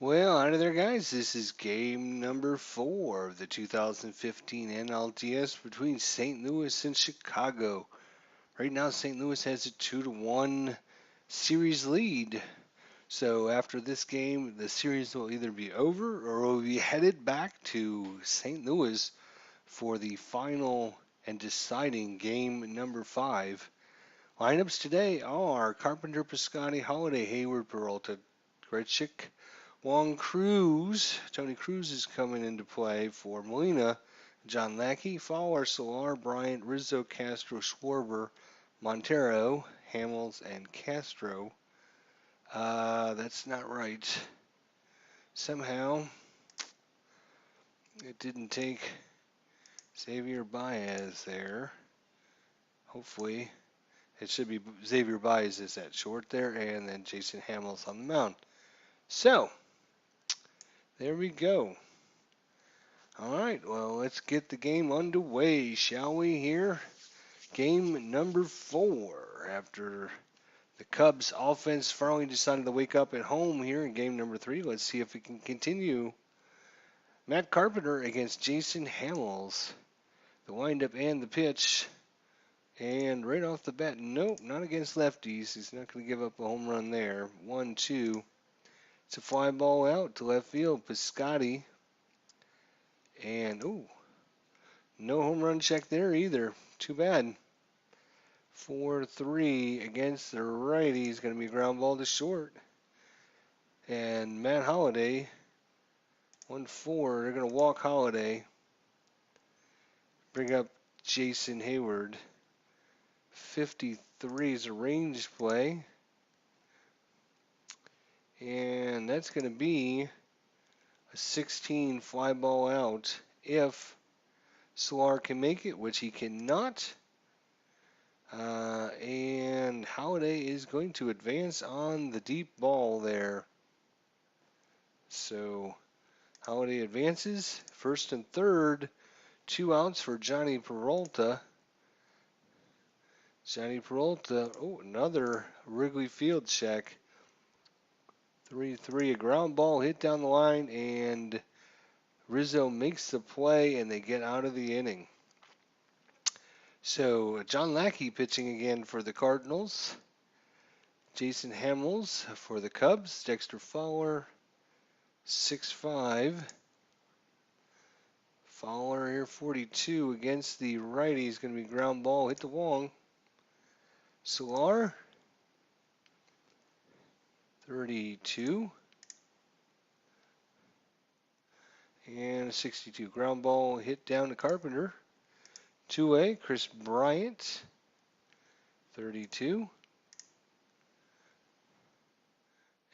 Well, howdy there, guys. This is game number 4 of the 2015 NLDS between St. Louis and Chicago. Right now, St. Louis has a 2-1 series lead. So after this game, the series will either be over or will be headed back to St. Louis for the final and deciding game number 5. Lineups today are Carpenter, Piscotty, Holiday, Hayward, Peralta, Gretschik, Wong Cruz. Tony Cruz is coming into play for Molina. John Lackey, Fowler, Solar, Bryant, Rizzo, Castro, Schwarber, Montero, Hammels, and Castro. That's not right. Somehow, it didn't take Xavier Baez there. Hopefully, it should be Xavier Baez is at short there, and then Jason Hamels on the mound. So, there we go. All right, well, let's get the game underway, shall we, here? Game number 4, after the Cubs offense finally decided to wake up at home here in game number 3. Let's see if we can continue. Matt Carpenter against Jason Hamels. The windup and the pitch. And right off the bat, nope, not against lefties. He's not going to give up a home run there. 1-2. It's a fly ball out to left field. Piscotty. And, no home run check there either. Too bad. 4-3 against the righty. He's going to be ground ball to short. And Matt Holliday, 1-4. They're going to walk Holliday. Bring up Jason Hayward. 53 is a range play. And that's going to be a 16 fly ball out if Solar can make it, which he cannot. And Holliday is going to advance on the deep ball there. So Holliday advances. First and third. 2 outs for Johnny Peralta. Johnny Peralta, another Wrigley Field check. 3-3, a ground ball hit down the line, and Rizzo makes the play, and they get out of the inning. So John Lackey pitching again for the Cardinals. Jason Hamels for the Cubs. Dexter Fowler, 6-5. Fowler here, 42 against the righty. He's going to be ground ball, hit the wall. Solar, 32. And a 62. Ground ball hit down to Carpenter. 2A, Chris Bryant, 32.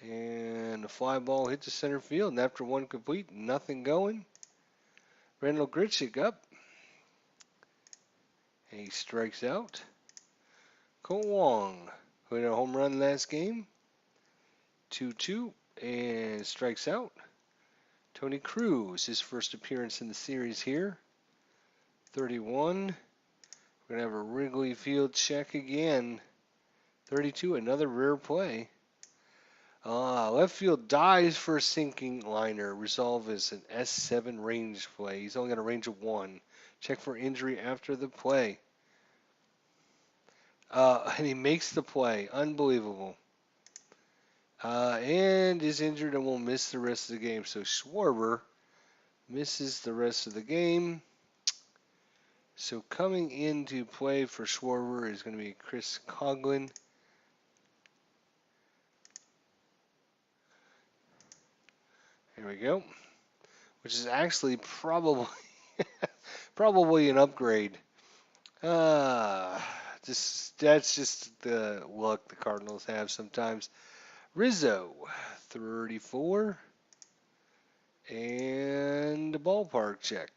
And a fly ball hit to center field. And after one complete, nothing going. Randall Gritchick up. And he strikes out. Cole Wong, who had a home run last game. 2-2 and strikes out. Tony Cruz, his first appearance in the series here. 31. We're going to have a Wrigley Field check again. 32, another rare play. Left field dives for a sinking liner. Resolve is an S7 range play. He's only got a range of 1. Check for injury after the play. And he makes the play. Unbelievable. And is injured and will miss the rest of the game. So Schwarber misses the rest of the game. So coming into play for Schwarber is going to be Chris Coughlin. Here we go. Which is actually probably probably an upgrade. That's just the luck the Cardinals have sometimes. Rizzo, 34. And a ballpark check.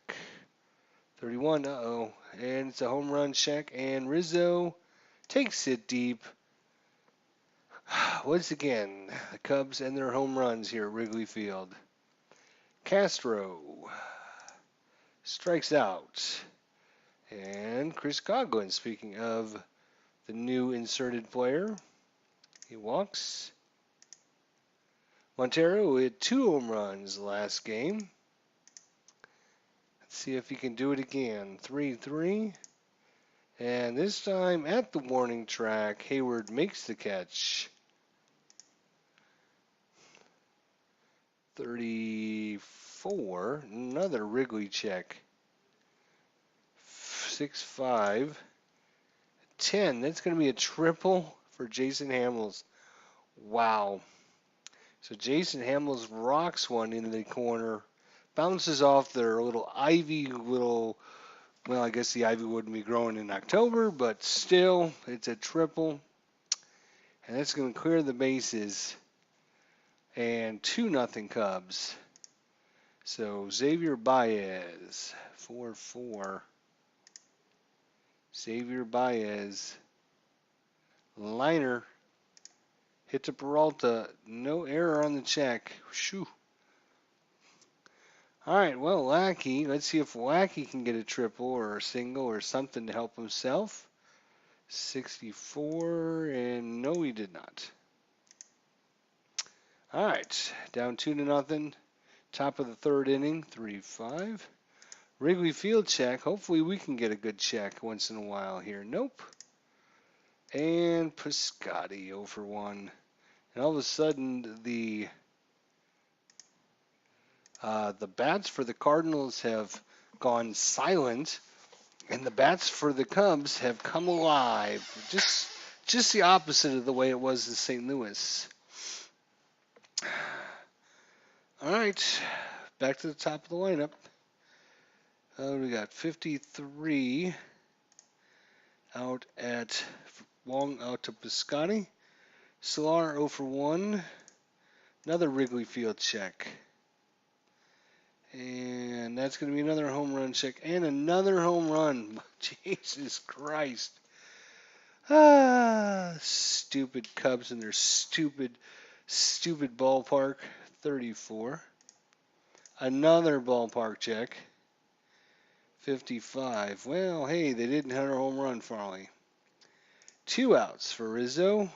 31, and it's a home run check, and Rizzo takes it deep. Once again, the Cubs and their home runs here at Wrigley Field. Castro strikes out. And Chris Coughlin, speaking of the new inserted player, he walks. Montero hit 2 home runs last game. Let's see if he can do it again. 3-3. And this time at the warning track, Hayward makes the catch. 34. Another Wrigley check. 6-5. 10. That's going to be a triple for Jason Hammels. Wow. So Jason Hammels rocks one into the corner. Bounces off their little ivy well, I guess the ivy wouldn't be growing in October, but still, it's a triple. And that's going to clear the bases. And 2-0 Cubs. So Xavier Baez, 4-4. Xavier Baez, liner, hit to Peralta, no error on the check. Shoo. All right, well, Lackey, let's see if Lackey can get a triple or a single or something to help himself. 64, and no, he did not. All right, down 2-0. Top of the third inning, 3-5. Wrigley Field check. Hopefully we can get a good check once in a while here. Nope. And Piscotti 0-for-1. And all of a sudden the bats for the Cardinals have gone silent, and the bats for the Cubs have come alive. Just the opposite of the way it was in St. Louis. All right, back to the top of the lineup. We got 53 out at Wong, out to Piscotti. Solar 0-for-1. Another Wrigley Field check. And that's going to be another home run check and another home run. Jesus Christ. Stupid Cubs and their stupid ballpark. 34. Another ballpark check. 55. Well, hey, they didn't hit a home run, Farley. 2 outs for Rizzo.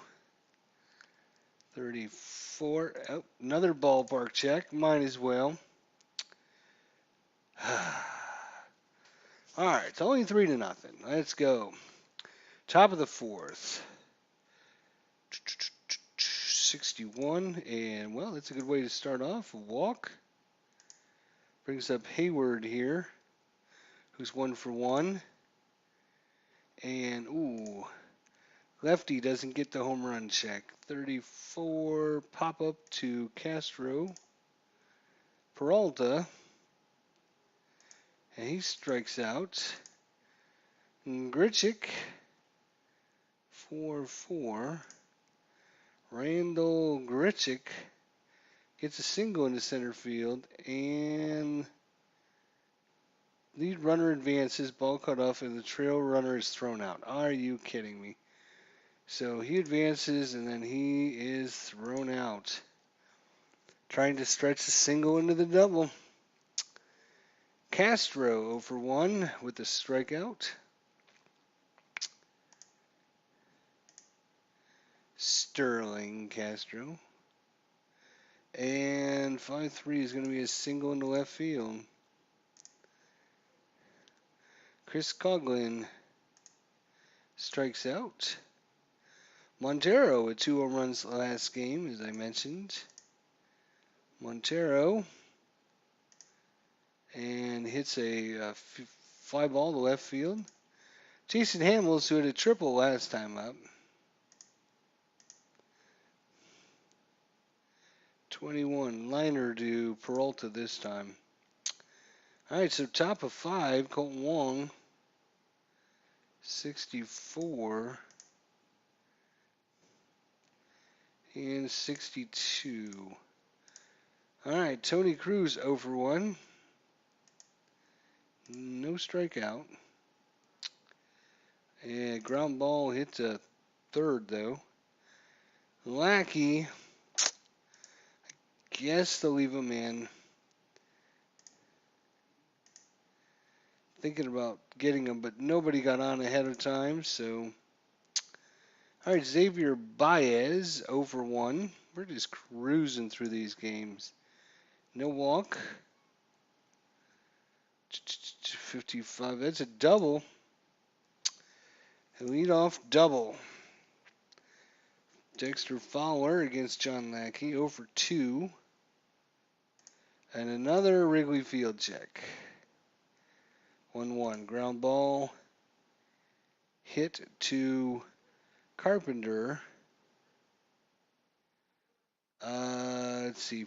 34. Oh, another ballpark check. Might as well. All right, it's only 3-0. Let's go. Top of the fourth. 61, and well, that's a good way to start off. A walk. Brings up Hayward here, who's 1-for-1. And, ooh, lefty doesn't get the home run check. 34, pop up to Castro. Peralta. And he strikes out. Grichuk, 4-4. Randall Grichuk gets a single into center field, and lead runner advances, ball cut off, and the trail runner is thrown out. Are you kidding me? So he advances, and then he is thrown out. Trying to stretch the single into the double. Castro 0-for-1 with the strikeout. Sterling Castro. And 5-3 is going to be a single into left field. Chris Coughlin strikes out. Montero with 2 home runs last game, as I mentioned. Montero and hits a fly ball to left field. Jason Hammel, who had a triple last time up. 21, liner to Peralta this time. All right, so top of 5, Colton Wong, 64, and 62. All right, Tony Cruz 0-for-1. No strikeout. And ground ball hit to third, though. Lackey, guess they'll leave him in. Thinking about getting him, but nobody got on ahead of time, so. All right, Xavier Baez, 0-for-1. We're just cruising through these games. No walk. 55. That's a double. A leadoff double. Dexter Fowler against John Lackey. 0 for 2. And another Wrigley Field check. 1-1. Ground ball. Hit to Carpenter. Let's see.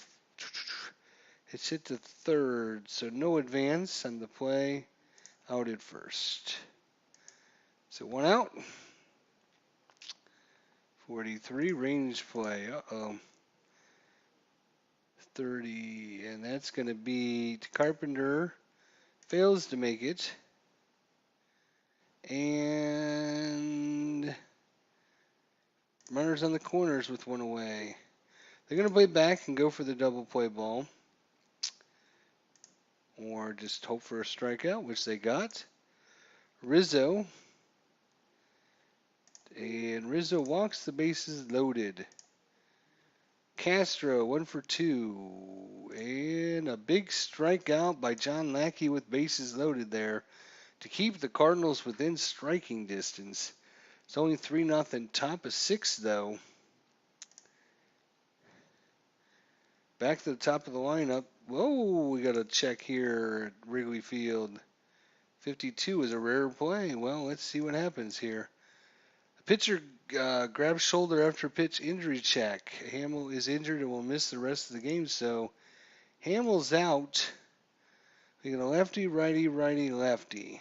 It's hit to third, so no advance on the play. Out at first. So 1 out. 43 range play. Uh-oh. 30, and that's going to be Carpenter. Fails to make it. And runners on the corners with 1 away. They're going to play back and go for the double play ball. Or just hope for a strikeout, which they got. Rizzo. And Rizzo walks, the bases loaded. Castro, 1 for 2. And a big strikeout by John Lackey with bases loaded there to keep the Cardinals within striking distance. It's only 3-0, top of 6 though. Back to the top of the lineup. Whoa, we got a check here at Wrigley Field. 52 is a rare play. Well, let's see what happens here. The pitcher grabs shoulder after pitch injury check. Hammel is injured and will miss the rest of the game, so Hammel's out. We got a lefty, righty, righty, lefty.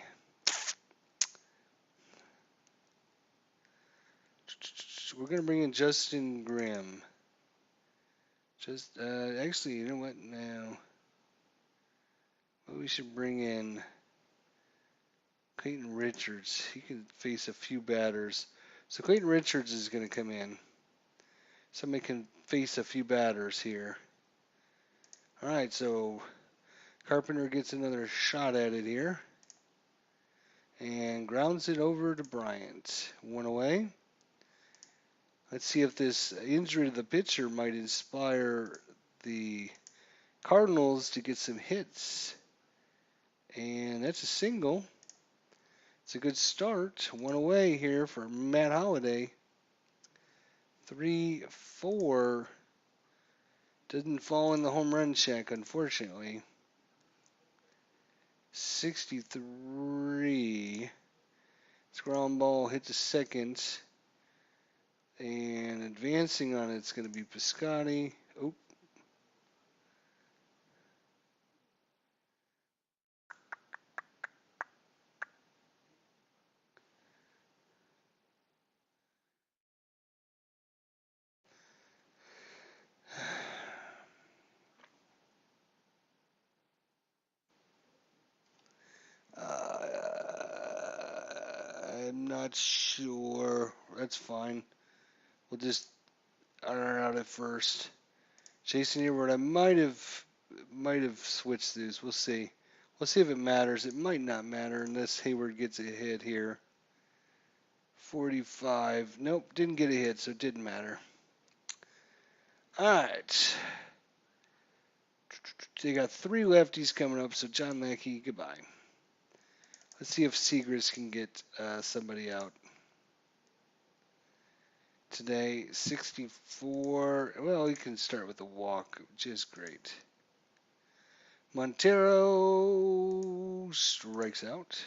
We're going to bring in Justin Grimm. Actually, you know what now? Well, we should bring in Clayton Richards. He can face a few batters. So Clayton Richards is going to come in. Somebody can face a few batters here. All right, so Carpenter gets another shot at it here. And grounds it over to Bryant. 1 away. Let's see if this injury to the pitcher might inspire the Cardinals to get some hits. And that's a single. It's a good start. 1 away here for Matt Holliday. 3-4. Didn't fall in the home run check, unfortunately. 63. This ground ball hit to second. And advancing on it's going to be Piscotti. Oop. I'm not sure. That's fine. We'll just iron out at first. Jason Hayward, I might have switched these. We'll see. We'll see if it matters. It might not matter unless Hayward gets a hit here. 45. Nope, didn't get a hit, so it didn't matter. All right. They got 3 lefties coming up, so John Lackey, goodbye. Let's see if Segrist can get somebody out. Today, 64. Well, he can start with a walk, which is great. Montero strikes out.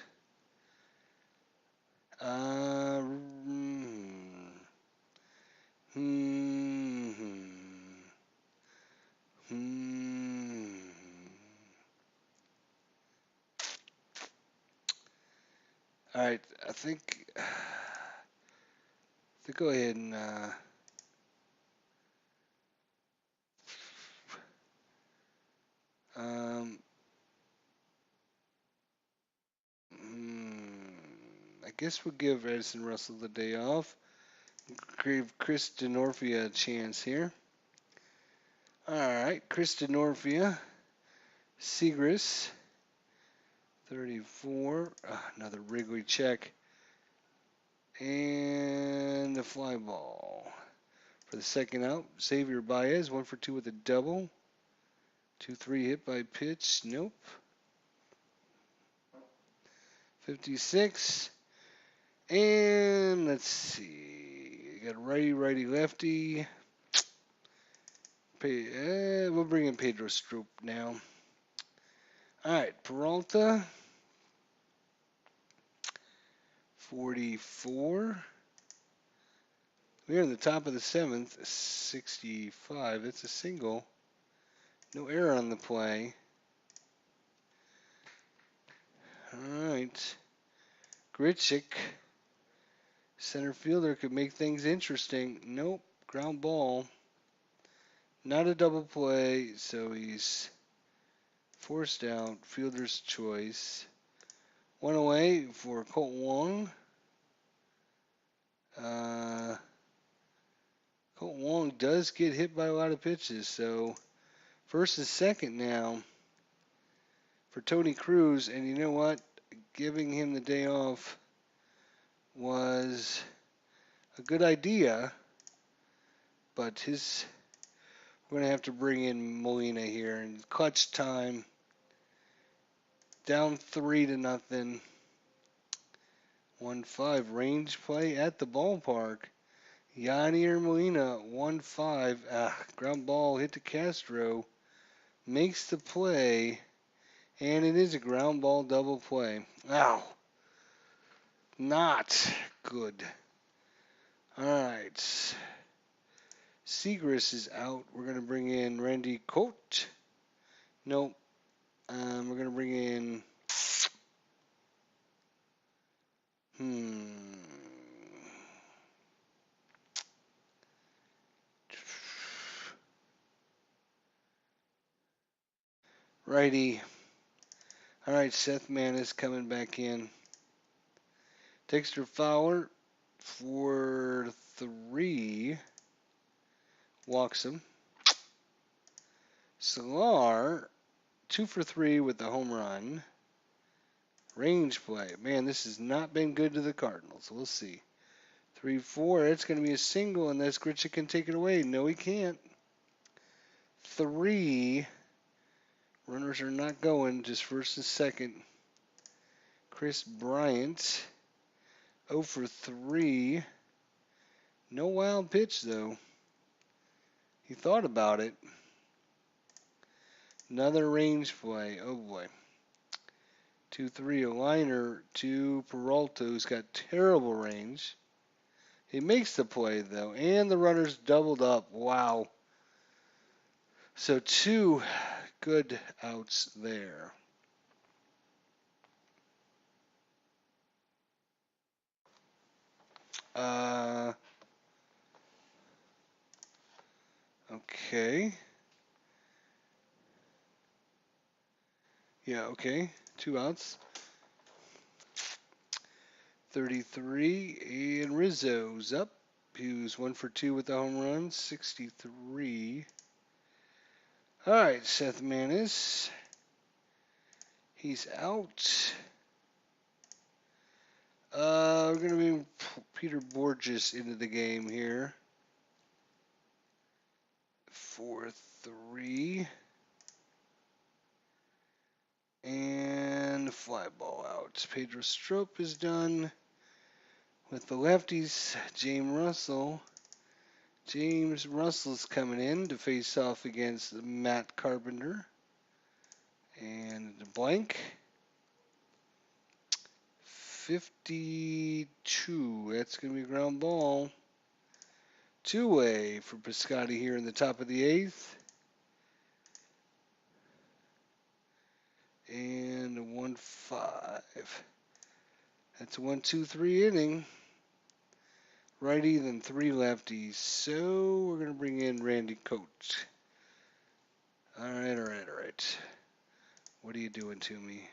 All right, I think go ahead and I guess we'll give Edison Russell the day off. Give Chris DeNorfia a chance here. All right, Chris DeNorfia, Segrist, 34, another Wrigley check, and the fly ball For the second out, Xavier Baez, 1 for 2 with a double. 2-3 hit by pitch. Nope. 56. And let's see. Got righty, righty, lefty. We'll bring in Pedro Strop now. All right, Peralta. 44. We're in the top of the 7th. 65. It's a single. No error on the play. All right. Gritchick. Center fielder could make things interesting. Nope. Ground ball. Not a double play, so he's forced out. Fielder's choice. One away for Colt Wong. Colt Wong does get hit by a lot of pitches, so first and second now for Tony Cruz. And you know what? Giving him the day off was a good idea, but we're going to have to bring in Molina here in clutch time. Down 3-0. 1-5 range play at the ballpark. Yanier Molina 1-5. Ground ball hit to Castro. Makes the play. And it is a ground ball double play. Ow. Not good. All right. Seagrass is out. We're going to bring in Randy Cote. Nope. We're going to bring in... Righty. All right, Seth Mann is coming back in. Dexter Fowler for 3. Walks him. Solar, 2 for 3 with the home run. Range play. Man, this has not been good to the Cardinals. We'll see. 3-4. It's going to be a single unless Gritchick can take it away. No, he can't. 3. Runners are not going, just first and second. Chris Bryant, 0 for 3. No wild pitch, though. He thought about it. Another range play. Oh, boy. 2-3, a liner to Peralta, who's got terrible range. He makes the play, though, and the runners doubled up. Wow. So 2 good outs there. Okay. Yeah, okay. 2 outs. 33, and Rizzo's up. He was 1 for 2 with the home run. 63. All right, Seth Maness. He's out. We're going to bring Peter Borges into the game here. 4-3. And fly ball out. Pedro Strop is done. With the lefties, James Russell's coming in to face off against Matt Carpenter. And the blank. 52. That's going to be a ground ball. 2-way for Piscotty here in the top of the 8th. And a 1-5. That's a 1-2-3 inning. Righty, then 3 lefties. So we're going to bring in Randy Cote. All right. What are you doing to me?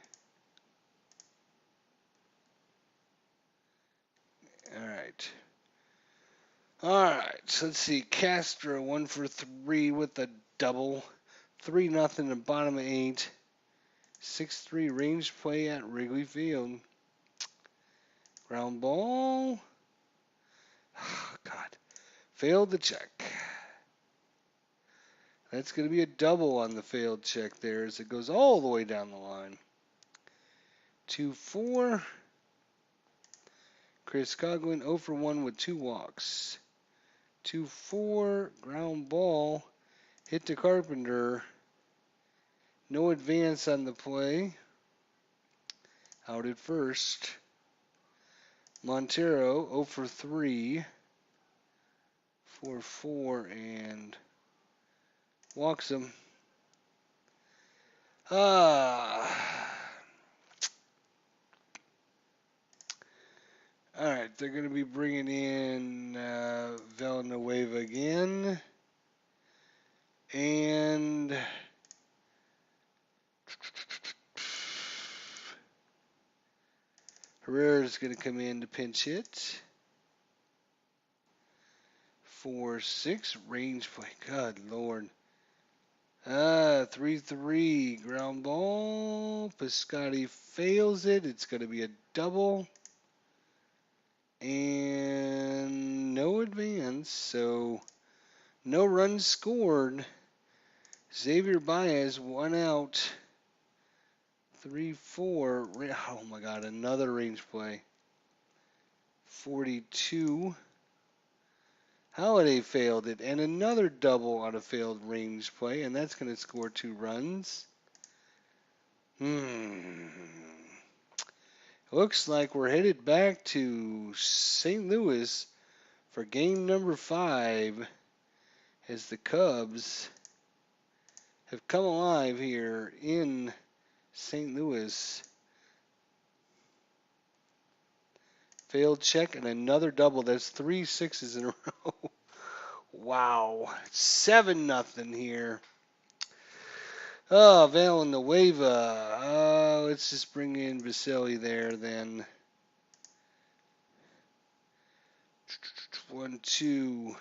All right. So let's see. Castro 1 for 3 with a double. 3-0 in the bottom of 8. 6-3 range play at Wrigley Field. Ground ball. Oh, God. Failed the check. That's going to be a double on the failed check there as it goes all the way down the line. 2-4. Chris Coughlin 0 for 1 with 2 walks. 2-4. Ground ball. Hit to Carpenter. No advance on the play. Out at first. Montero 0 for 3. 4-4 and walks him. Alright, they're going to be bringing in Villanueva again. And Herrera's going to come in to pinch hit. 4-6 range play. God Lord. 3-3 ground ball. Piscotti fails it. It's going to be a double. And no advance. So no runs scored. Xavier Baez 1 out. 3-4. Oh my God, another range play. 42. Holiday failed it, and another double on a failed range play, and that's going to score 2 runs. Looks like we're headed back to St. Louis for game number 5 as the Cubs have come alive here in St. Louis. Failed check and another double. That's 3 sixes in a row. Wow. 7-0 here. Oh, Villanueva. Let's just bring in Vasily there then. 1-2.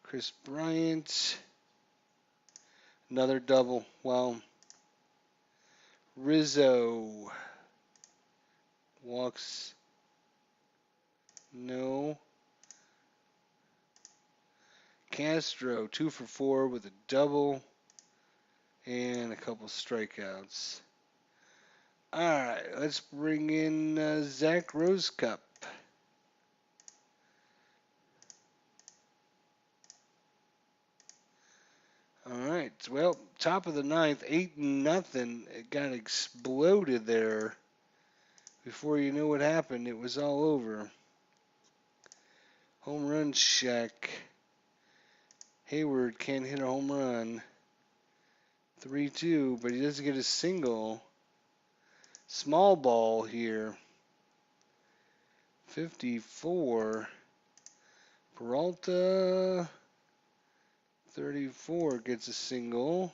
Chris Bryant. Another double. Wow. Rizzo. Walks. No. Castro, 2 for 4 with a double and a couple strikeouts. All right, let's bring in Zach Rosecup. All right, well, top of the 9th, 8-0. It got exploded there. Before you know what happened, it was all over. Home run check. Hayward can't hit a home run. 3-2, but he doesn't get a single. Small ball here. 54. Peralta. 34 gets a single.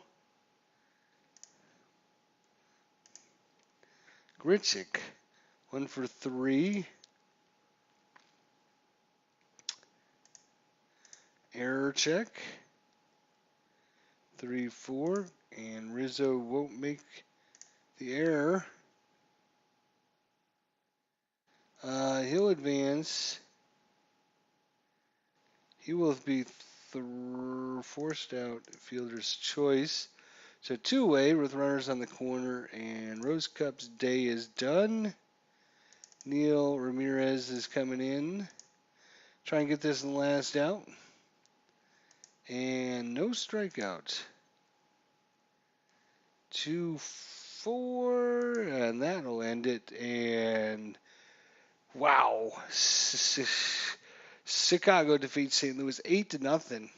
Grichuk, 1 for 3. Error check. 3-4. And Rizzo won't make the error. He'll advance. He will be forced out fielder's choice. So 2-way with runners on the corner, and Rosecup's day is done. Neil Ramirez is coming in. Try and get this last out. And no strikeout. 2-4, and that'll end it. And wow, Chicago defeats St. Louis 8-0.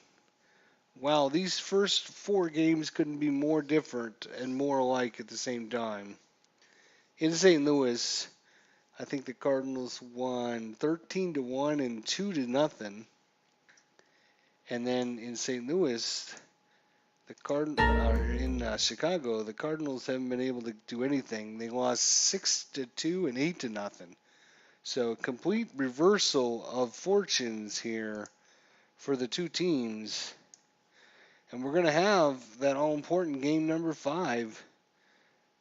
Wow, these first 4 games couldn't be more different and more alike at the same time. In St. Louis, I think the Cardinals won 13-1 and 2-0. And then in St. Louis, in Chicago, the Cardinals haven't been able to do anything. They lost 6-2 and 8-0. So complete reversal of fortunes here for the 2 teams. And we're going to have that all-important game number 5.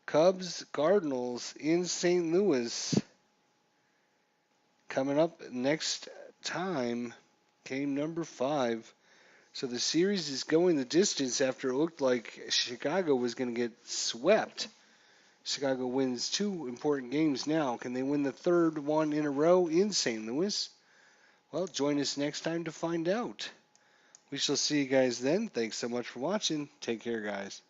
Cubs, Cardinals in St. Louis. Coming up next time, game number 5. So the series is going the distance after it looked like Chicago was going to get swept. Chicago wins 2 important games now. Can they win the 3rd one in a row in St. Louis? Well, join us next time to find out. We shall see you guys then. Thanks so much for watching. Take care, guys.